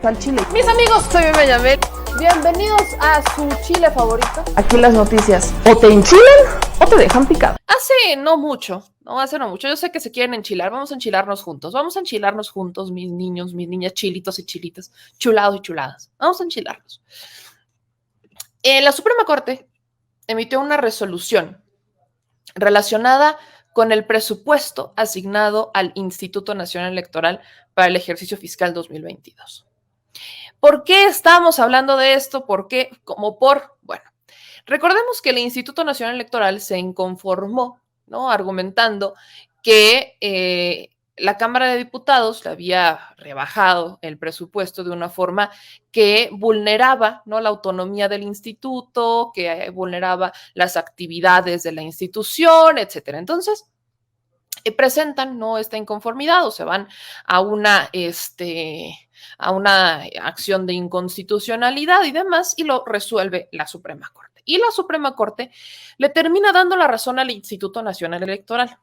Al chile. Mis amigos, soy Meme Yamel. Bienvenidos a su chile favorito. Aquí las noticias o te enchilan o te dejan picado. Hace no mucho, yo sé que se quieren enchilar, vamos a enchilarnos juntos, mis niños, mis niñas, chilitos y chilitas, chulados y chuladas, vamos a enchilarnos. La Suprema Corte emitió una resolución relacionada con el presupuesto asignado al Instituto Nacional Electoral para el ejercicio fiscal 2022. ¿Por qué estamos hablando de esto? ¿Por qué? Bueno, recordemos que el Instituto Nacional Electoral se inconformó, ¿no? Argumentando que la Cámara de Diputados le había rebajado el presupuesto de una forma que vulneraba, ¿no?, la autonomía del instituto, que vulneraba las actividades de la institución, etcétera. Entonces, presentan, ¿no?, esta inconformidad o se van a a una acción de inconstitucionalidad y demás, y lo resuelve la Suprema Corte. Y la Suprema Corte le termina dando la razón al Instituto Nacional Electoral.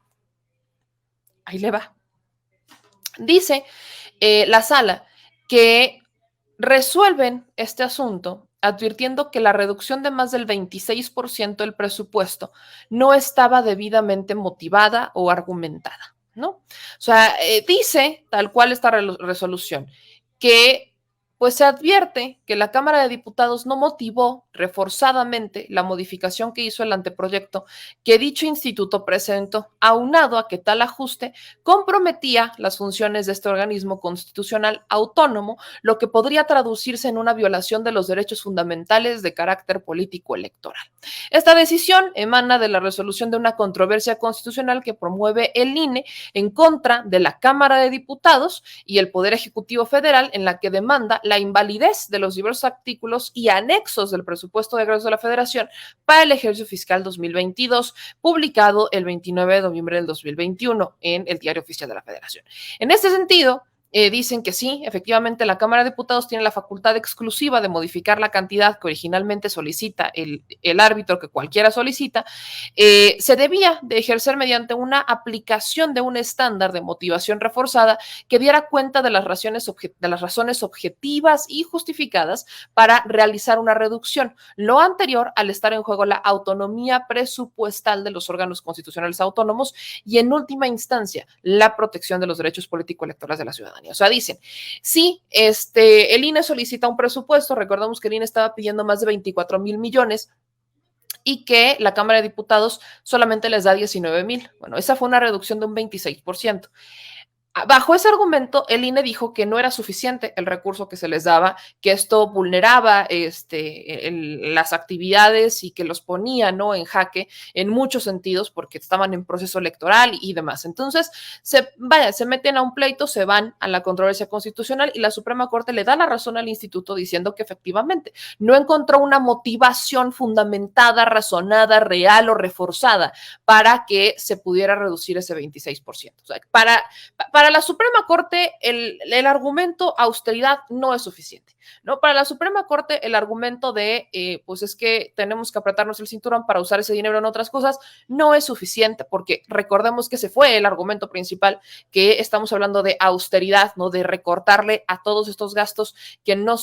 Ahí le va. Dice la sala que resuelven este asunto advirtiendo que la reducción de más del 26% del presupuesto no estaba debidamente motivada o argumentada, ¿no? O sea, dice tal cual esta resolución que pues se advierte que la Cámara de Diputados no motivó reforzadamente la modificación que hizo el anteproyecto que dicho instituto presentó, aunado a que tal ajuste comprometía las funciones de este organismo constitucional autónomo, lo que podría traducirse en una violación de los derechos fundamentales de carácter político electoral. Esta decisión emana de la resolución de una controversia constitucional que promueve el INE en contra de la Cámara de Diputados y el Poder Ejecutivo Federal, en la que demanda la invalidez de los diversos artículos y anexos del presupuesto de egresos de la Federación para el ejercicio fiscal 2022, publicado el 29 de noviembre del 2021 en el Diario Oficial de la Federación. En este sentido, dicen que sí, efectivamente la Cámara de Diputados tiene la facultad exclusiva de modificar la cantidad que originalmente solicita el árbitro, que cualquiera solicita, se debía de ejercer mediante una aplicación de un estándar de motivación reforzada que diera cuenta de las razones objetivas y justificadas para realizar una reducción, lo anterior al estar en juego la autonomía presupuestal de los órganos constitucionales autónomos y en última instancia la protección de los derechos político-electorales de la ciudadanía. O sea, dicen, sí, el INE solicita un presupuesto, recordamos que el INE estaba pidiendo más de 24,000 millones y que la Cámara de Diputados solamente les da 19,000. Bueno, esa fue una reducción de un 26%. Bajo ese argumento, el INE dijo que no era suficiente el recurso que se les daba, que esto vulneraba las actividades y que los ponía, ¿no?, en jaque en muchos sentidos porque estaban en proceso electoral y demás. Entonces, se meten a un pleito, se van a la controversia constitucional y la Suprema Corte le da la razón al instituto diciendo que efectivamente no encontró una motivación fundamentada, razonada, real o reforzada para que se pudiera reducir ese 26%. O sea, para la Suprema Corte, el argumento austeridad no es suficiente, ¿no? Para la Suprema Corte, el argumento de, pues es que tenemos que apretarnos el cinturón para usar ese dinero en otras cosas, no es suficiente, porque recordemos que ese fue el argumento principal, que estamos hablando de austeridad, ¿no? De recortarle a todos estos gastos que no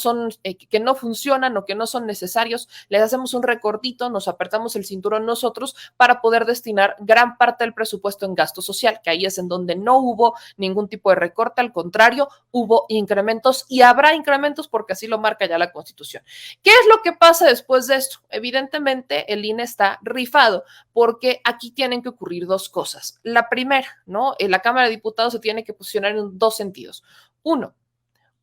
funcionan o que no son necesarios, les hacemos un recortito, nos apretamos el cinturón nosotros para poder destinar gran parte del presupuesto en gasto social, que ahí es en donde no hubo ningún tipo de recorte, al contrario, hubo incrementos y habrá incrementos porque así lo marca ya la Constitución. ¿Qué es lo que pasa después de esto? Evidentemente, el INE está rifado porque aquí tienen que ocurrir dos cosas. La primera, ¿no? La Cámara de Diputados se tiene que posicionar en dos sentidos. Uno,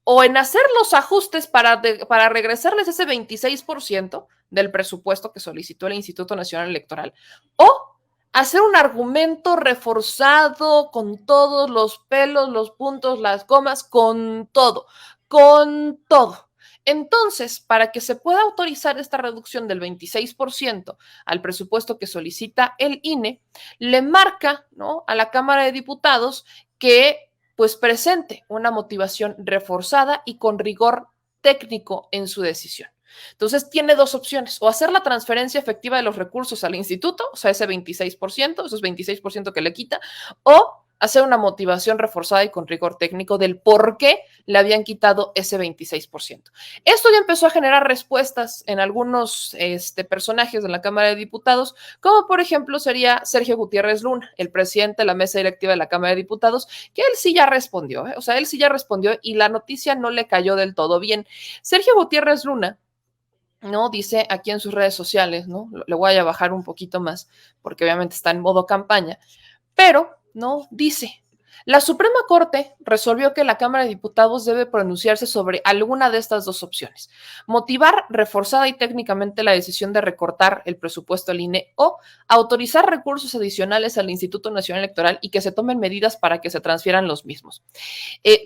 o en hacer los ajustes para regresarles ese 26% del presupuesto que solicitó el Instituto Nacional Electoral, o hacer un argumento reforzado con todos los pelos, los puntos, las comas, con todo, con todo. Entonces, para que se pueda autorizar esta reducción del 26% al presupuesto que solicita el INE, le marca, ¿no?, a la Cámara de Diputados que pues presente una motivación reforzada y con rigor técnico en su decisión. Entonces tiene dos opciones, o hacer la transferencia efectiva de los recursos al instituto, o sea, ese 26%, esos 26% que le quita, o hacer una motivación reforzada y con rigor técnico del por qué le habían quitado ese 26%. Esto ya empezó a generar respuestas en algunos personajes de la Cámara de Diputados, como por ejemplo sería Sergio Gutiérrez Luna, el presidente de la mesa directiva de la Cámara de Diputados, que él sí ya respondió, o sea, él sí ya respondió y la noticia no le cayó del todo bien. Sergio Gutiérrez Luna, ¿no? Dice aquí en sus redes sociales, ¿no? Le voy a bajar un poquito más, porque obviamente está en modo campaña, pero, ¿no? Dice, la Suprema Corte resolvió que la Cámara de Diputados debe pronunciarse sobre alguna de estas dos opciones: motivar reforzada y técnicamente la decisión de recortar el presupuesto del INE o autorizar recursos adicionales al Instituto Nacional Electoral y que se tomen medidas para que se transfieran los mismos.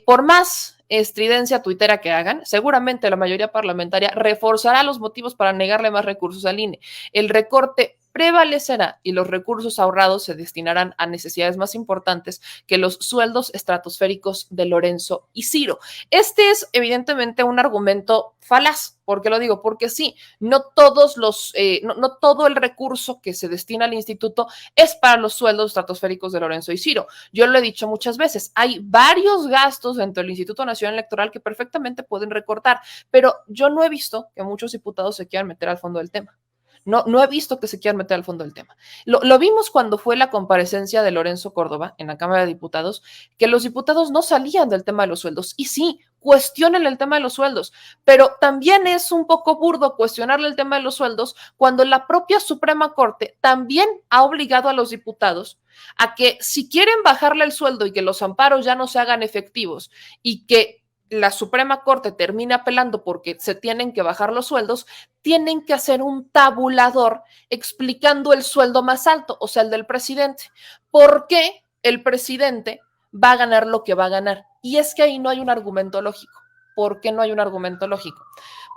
Por más estridencia tuitera que hagan, seguramente la mayoría parlamentaria reforzará los motivos para negarle más recursos al INE. El recorte prevalecerá y los recursos ahorrados se destinarán a necesidades más importantes que los sueldos estratosféricos de Lorenzo y Ciro. Este es evidentemente un argumento falaz. ¿Por qué lo digo? Porque sí, no todo el recurso que se destina al instituto es para los sueldos estratosféricos de Lorenzo y Ciro. Yo lo he dicho muchas veces, hay varios gastos dentro del Instituto Nacional Electoral que perfectamente pueden recortar, pero yo no he visto que muchos diputados se quieran meter al fondo del tema. No he visto que se quieran meter al fondo del tema. Lo vimos cuando fue la comparecencia de Lorenzo Córdoba en la Cámara de Diputados, que los diputados no salían del tema de los sueldos. Y sí, cuestionen el tema de los sueldos, pero también es un poco burdo cuestionarle el tema de los sueldos cuando la propia Suprema Corte también ha obligado a los diputados a que si quieren bajarle el sueldo y que los amparos ya no se hagan efectivos y que la Suprema Corte termina apelando porque se tienen que bajar los sueldos, tienen que hacer un tabulador explicando el sueldo más alto, o sea, el del presidente. ¿Por qué el presidente va a ganar lo que va a ganar? Y es que ahí no hay un argumento lógico. ¿Por qué no hay un argumento lógico?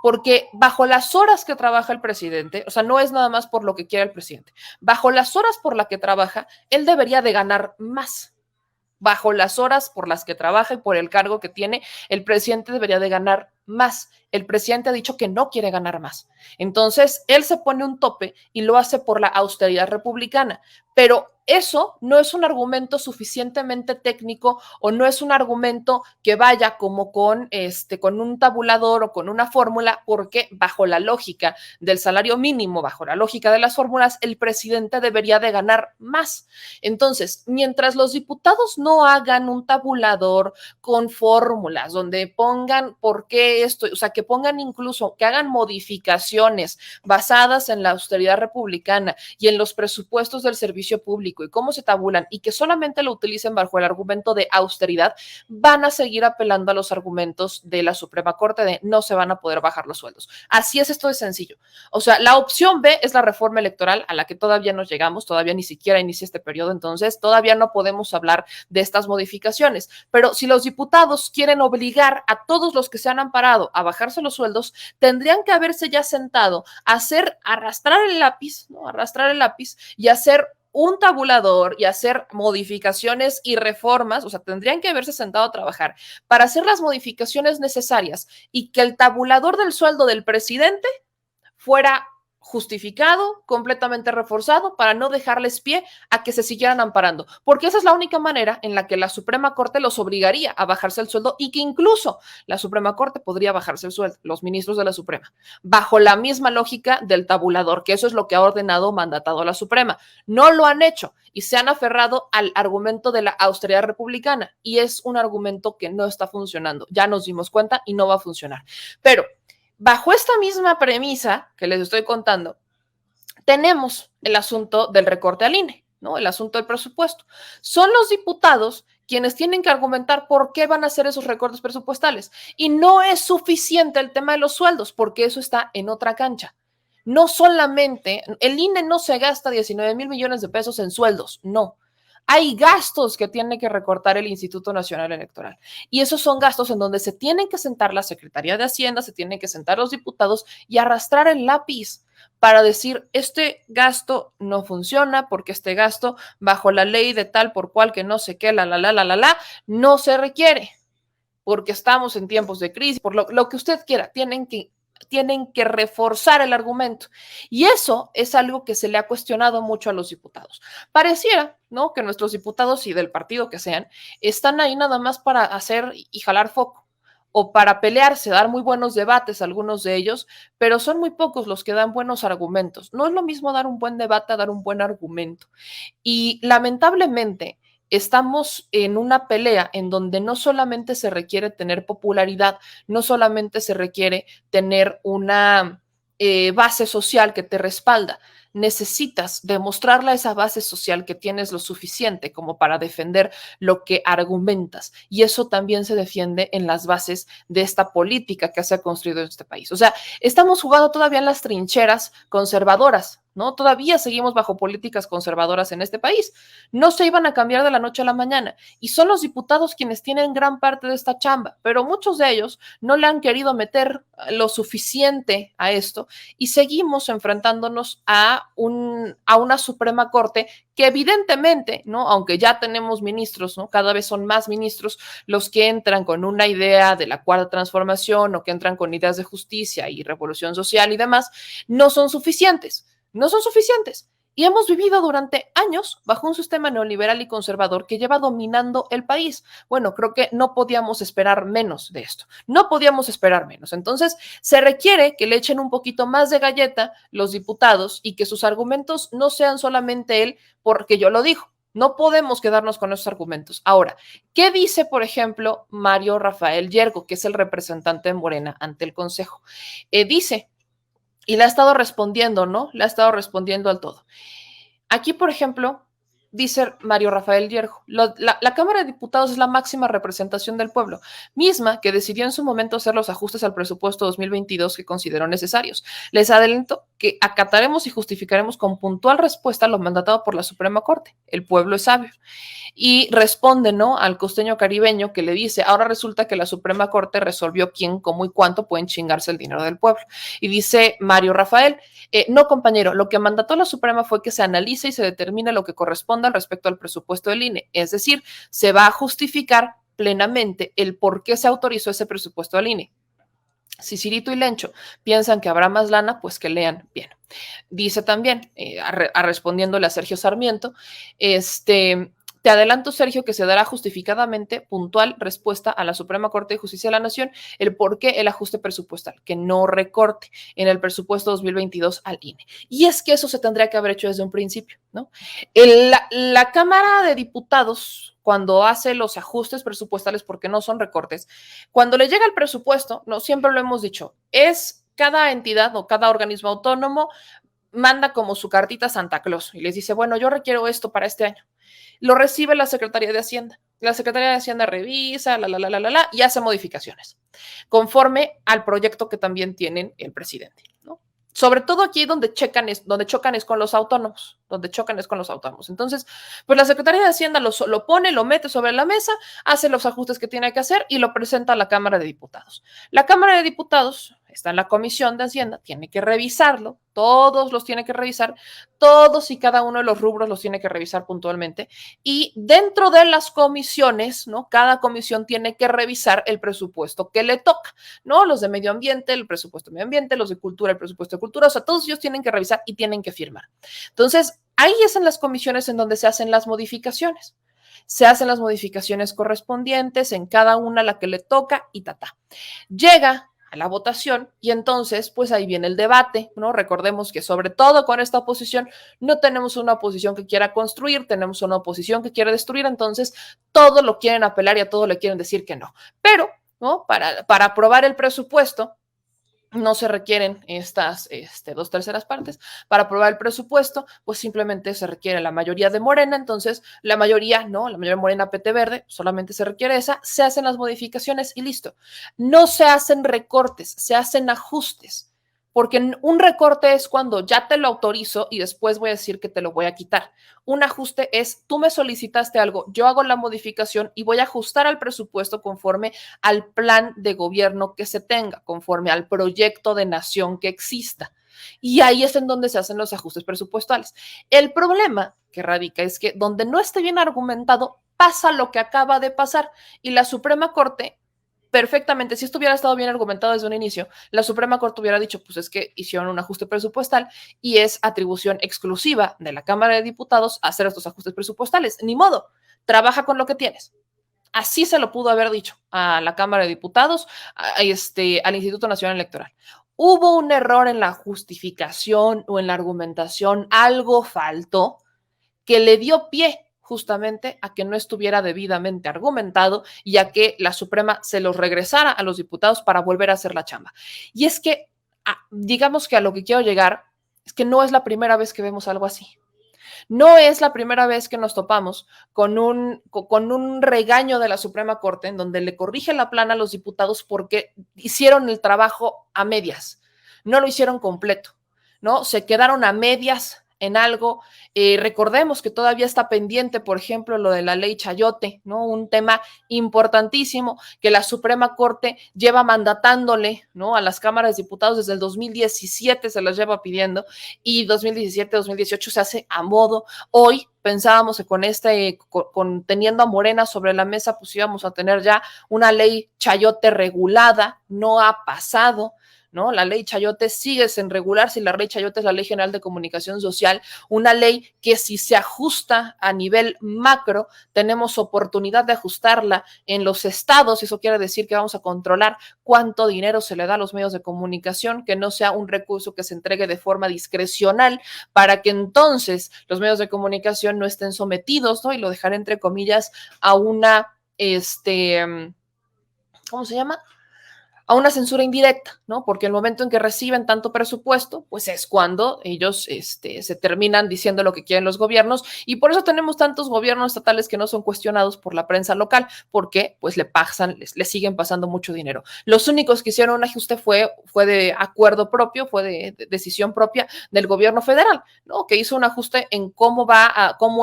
Porque bajo las horas que trabaja el presidente, o sea, no es nada más por lo que quiera el presidente, bajo las horas por las que trabaja, él debería de ganar más. Bajo las horas por las que trabaja y por el cargo que tiene, el presidente debería de ganar más. El presidente ha dicho que no quiere ganar más. Entonces, él se pone un tope y lo hace por la austeridad republicana. Pero eso no es un argumento suficientemente técnico o no es un argumento que vaya como con un tabulador o con una fórmula, porque bajo la lógica del salario mínimo, bajo la lógica de las fórmulas, el presidente debería de ganar más. Entonces, mientras los diputados no hagan un tabulador con fórmulas donde pongan por qué esto, o sea, que pongan incluso, que hagan modificaciones basadas en la austeridad republicana y en los presupuestos del servicio público y cómo se tabulan y que solamente lo utilicen bajo el argumento de austeridad, van a seguir apelando a los argumentos de la Suprema Corte de no se van a poder bajar los sueldos. Así es, esto de sencillo. O sea, la opción B es la reforma electoral a la que todavía no llegamos, todavía ni siquiera inicia este periodo, entonces todavía no podemos hablar de estas modificaciones. Pero si los diputados quieren obligar a todos los que se han amparado a bajarse los sueldos, tendrían que haberse ya sentado a arrastrar el lápiz, ¿no? Arrastrar el lápiz y hacer un tabulador y hacer modificaciones y reformas, o sea, tendrían que haberse sentado a trabajar para hacer las modificaciones necesarias y que el tabulador del sueldo del presidente fuera justificado, completamente reforzado, para no dejarles pie a que se siguieran amparando, porque esa es la única manera en la que la Suprema Corte los obligaría a bajarse el sueldo y que incluso la Suprema Corte podría bajarse el sueldo, los ministros de la Suprema, bajo la misma lógica del tabulador, que eso es lo que ha ordenado, mandatado la Suprema. No lo han hecho y se han aferrado al argumento de la austeridad republicana y es un argumento que no está funcionando. Ya nos dimos cuenta y no va a funcionar. Pero bajo esta misma premisa que les estoy contando, tenemos el asunto del recorte al INE, ¿no? El asunto del presupuesto. Son los diputados quienes tienen que argumentar por qué van a hacer esos recortes presupuestales. Y no es suficiente el tema de los sueldos, porque eso está en otra cancha. No solamente, el INE no se gasta 19,000 millones de pesos en sueldos, no. Hay gastos que tiene que recortar el Instituto Nacional Electoral. Y esos son gastos en donde se tienen que sentar la Secretaría de Hacienda, se tienen que sentar los diputados y arrastrar el lápiz para decir, este gasto no funciona porque este gasto bajo la ley de tal por cual que no sé qué, no se requiere porque estamos en tiempos de crisis, por lo que usted quiera, tienen que tienen que reforzar el argumento. Y eso es algo que se le ha cuestionado mucho a los diputados. Pareciera, ¿no?, que nuestros diputados, y del partido que sean, están ahí nada más para hacer y jalar foco, o para pelearse, dar muy buenos debates, algunos de ellos, pero son muy pocos los que dan buenos argumentos. No es lo mismo dar un buen debate a dar un buen argumento. Y lamentablemente estamos en una pelea en donde no solamente se requiere tener popularidad, no solamente se requiere tener una base social que te respalda. Necesitas demostrarle a esa base social que tienes lo suficiente como para defender lo que argumentas. Y eso también se defiende en las bases de esta política que se ha construido en este país. O sea, estamos jugando todavía en las trincheras conservadoras, ¿no? Todavía seguimos bajo políticas conservadoras en este país. No se iban a cambiar de la noche a la mañana. Y son los diputados quienes tienen gran parte de esta chamba, pero muchos de ellos no le han querido meter lo suficiente a esto y seguimos enfrentándonos a una Suprema Corte que evidentemente, ¿no?, aunque ya tenemos ministros, ¿no?, cada vez son más ministros los que entran con una idea de la cuarta transformación o que entran con ideas de justicia y revolución social y demás, no son suficientes. No son suficientes. Y hemos vivido durante años bajo un sistema neoliberal y conservador que lleva dominando el país. Bueno, creo que no podíamos esperar menos de esto. No podíamos esperar menos. Entonces, se requiere que le echen un poquito más de galleta los diputados y que sus argumentos no sean solamente él porque yo lo digo. No podemos quedarnos con esos argumentos. Ahora, ¿qué dice, por ejemplo, Mario Rafael Yergo, que es el representante de Morena ante el Consejo? Dice... Y le ha estado respondiendo, ¿no? Le ha estado respondiendo al todo. Aquí, por ejemplo, dice Mario Rafael Yergo, la Cámara de Diputados es la máxima representación del pueblo, misma que decidió en su momento hacer los ajustes al presupuesto 2022 que consideró necesarios. Les adelanto que acataremos y justificaremos con puntual respuesta lo mandatado por la Suprema Corte. El pueblo es sabio. Y responde, ¿no?, al costeño caribeño que le dice, ahora resulta que la Suprema Corte resolvió quién, cómo y cuánto pueden chingarse el dinero del pueblo. Y dice Mario Rafael, no, compañero, lo que mandató la Suprema fue que se analice y se determine lo que corresponda respecto al presupuesto del INE. Es decir, se va a justificar plenamente el por qué se autorizó ese presupuesto del INE. Si Cirito y Lencho piensan que habrá más lana, pues que lean bien. Dice también, respondiéndole a Sergio Sarmiento, te adelanto, Sergio, que se dará justificadamente puntual respuesta a la Suprema Corte de Justicia de la Nación el por qué el ajuste presupuestal, que no recorte en el presupuesto 2022 al INE. Y es que eso se tendría que haber hecho desde un principio, ¿no? La Cámara de Diputados, cuando hace los ajustes presupuestales, porque no son recortes, cuando le llega el presupuesto, no, siempre lo hemos dicho, es cada entidad o cada organismo autónomo manda como su cartita a Santa Claus y les dice, bueno, yo requiero esto para este año. Lo recibe la Secretaría de Hacienda. La Secretaría de Hacienda revisa, y hace modificaciones conforme al proyecto que también tienen el presidente, ¿no? Sobre todo aquí donde chocan es con los autónomos, Entonces, pues la Secretaría de Hacienda lo pone, lo mete sobre la mesa, hace los ajustes que tiene que hacer y lo presenta a la Cámara de Diputados. La Cámara de Diputados está en la Comisión de Hacienda, tiene que revisarlo, todos los tiene que revisar, todos y cada uno de los rubros los tiene que revisar puntualmente. Y dentro de las comisiones, ¿no?, cada comisión tiene que revisar el presupuesto que le toca, ¿no? Los de medio ambiente, el presupuesto de medio ambiente, los de cultura, el presupuesto de cultura, o sea, todos ellos tienen que revisar y tienen que firmar. Entonces, ahí es en las comisiones en donde se hacen las modificaciones. Se hacen las modificaciones correspondientes en cada una la que le toca y llega a la votación y entonces pues ahí viene el debate, ¿no? Recordemos que sobre todo con esta oposición no tenemos una oposición que quiera construir, tenemos una oposición que quiere destruir, entonces todo lo quieren apelar y a todo le quieren decir que no. Pero, ¿no?, para aprobar el presupuesto no se requieren estas 2/3 partes. Para aprobar el presupuesto, pues simplemente se requiere la mayoría de Morena, entonces la mayoría, ¿no?, la mayoría de Morena PT Verde, solamente se requiere esa, se hacen las modificaciones y listo. No se hacen recortes, se hacen ajustes. Porque un recorte es cuando ya te lo autorizo y después voy a decir que te lo voy a quitar. Un ajuste es, tú me solicitaste algo, yo hago la modificación y voy a ajustar al presupuesto conforme al plan de gobierno que se tenga, conforme al proyecto de nación que exista. Y ahí es en donde se hacen los ajustes presupuestales. El problema que radica es que donde no esté bien argumentado, pasa lo que acaba de pasar y la Suprema Corte perfectamente, si esto hubiera estado bien argumentado desde un inicio, la Suprema Corte hubiera dicho, pues es que hicieron un ajuste presupuestal y es atribución exclusiva de la Cámara de Diputados hacer estos ajustes presupuestales. Ni modo, trabaja con lo que tienes. Así se lo pudo haber dicho a la Cámara de Diputados, al Instituto Nacional Electoral. Hubo un error en la justificación o en la argumentación, algo faltó que le dio pie justamente a que no estuviera debidamente argumentado y a que la Suprema se los regresara a los diputados para volver a hacer la chamba. Y es que, digamos que a lo que quiero llegar es que no es la primera vez que vemos algo así. No es la primera vez que nos topamos con un regaño de la Suprema Corte en donde le corrige la plana a los diputados porque hicieron el trabajo a medias, no lo hicieron completo, ¿no? Se quedaron a medias en algo. Recordemos que todavía está pendiente, por ejemplo, lo de la ley Chayote, ¿no? Un tema importantísimo que la Suprema Corte lleva mandatándole, ¿no? A las cámaras de diputados desde el 2017 se las lleva pidiendo y 2017, 2018 se hace a modo. Hoy pensábamos que con teniendo a Morena sobre la mesa, pues íbamos a tener ya una ley Chayote regulada, no ha pasado, ¿no? La ley Chayote sigue sin regularse y la ley Chayote es la Ley General de Comunicación Social, una ley que si se ajusta a nivel macro, tenemos oportunidad de ajustarla en los estados, y eso quiere decir que vamos a controlar cuánto dinero se le da a los medios de comunicación, que no sea un recurso que se entregue de forma discrecional para que entonces los medios de comunicación no estén sometidos, ¿no? Y lo dejaré entre comillas a una, ¿cómo se llama? A una censura indirecta, ¿no? Porque el momento en que reciben tanto presupuesto, pues es cuando ellos se terminan diciendo lo que quieren los gobiernos, y por eso tenemos tantos gobiernos estatales que no son cuestionados por la prensa local, porque pues les siguen pasando mucho dinero. Los únicos que hicieron un ajuste fue de acuerdo propio, fue de decisión propia del gobierno federal, ¿no? Que hizo un ajuste en cómo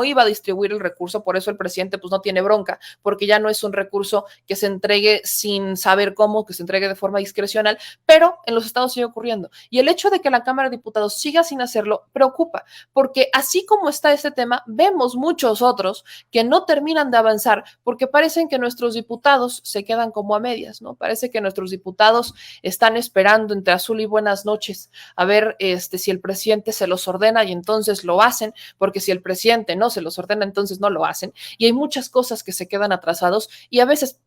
iba a distribuir el recurso, por eso el presidente pues no tiene bronca, porque ya no es un recurso que se entregue sin saber cómo, que se entregue de forma discrecional, pero en los estados sigue ocurriendo. Y el hecho de que la Cámara de Diputados siga sin hacerlo preocupa, porque así como está este tema, vemos muchos otros que no terminan de avanzar, porque parecen que nuestros diputados se quedan como a medias, ¿no? Parece que nuestros diputados están esperando entre azul y buenas noches a ver si el presidente se los ordena y entonces lo hacen, porque si el presidente no se los ordena, entonces no lo hacen. Y hay muchas cosas que se quedan atrasados y a veces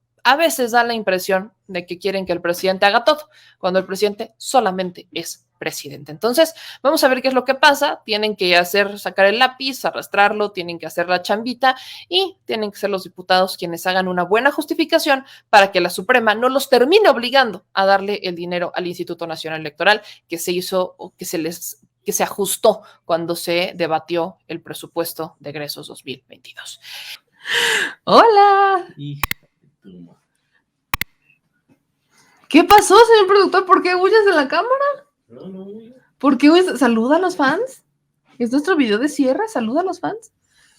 da la impresión de que quieren que el presidente haga todo, cuando el presidente solamente es presidente. Entonces, vamos a ver qué es lo que pasa. Tienen que sacar el lápiz, arrastrarlo, tienen que hacer la chambita y tienen que ser los diputados quienes hagan una buena justificación para que la Suprema no los termine obligando a darle el dinero al Instituto Nacional Electoral que se hizo o que se ajustó cuando se debatió el presupuesto de egresos 2022. Hola. ¿Qué pasó, señor productor? ¿Por qué huyes de la cámara? No. ¿Por qué huyes? ¿Saluda a los fans? ¿Es nuestro video de cierre? ¿Saluda a los fans?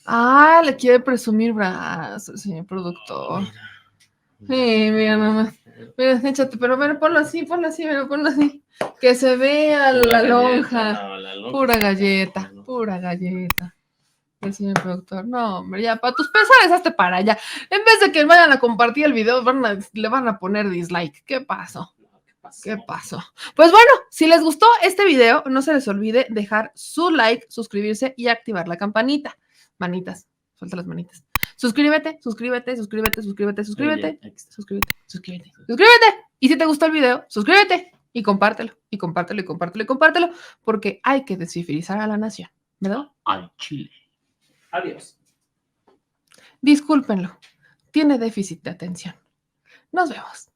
Ah, le quiere presumir brazos, señor productor. Sí, mira nomás. Mira, échate, pero bueno, ponlo así, ponlo así. Que se vea la lonja. Pura galleta. El señor productor, no, hombre, ya, para tus pesares, hazte para allá. En vez de que vayan a compartir el video, le van a poner dislike. ¿Qué pasó? Pues bueno, si les gustó este video, no se les olvide dejar su like, suscribirse y activar la campanita. Manitas, suelta las manitas. Suscríbete. Y si te gustó el video, suscríbete y compártelo, porque hay que descivilizar a la nación, ¿verdad? Al chile. Adiós. Discúlpenlo, tiene déficit de atención. Nos vemos.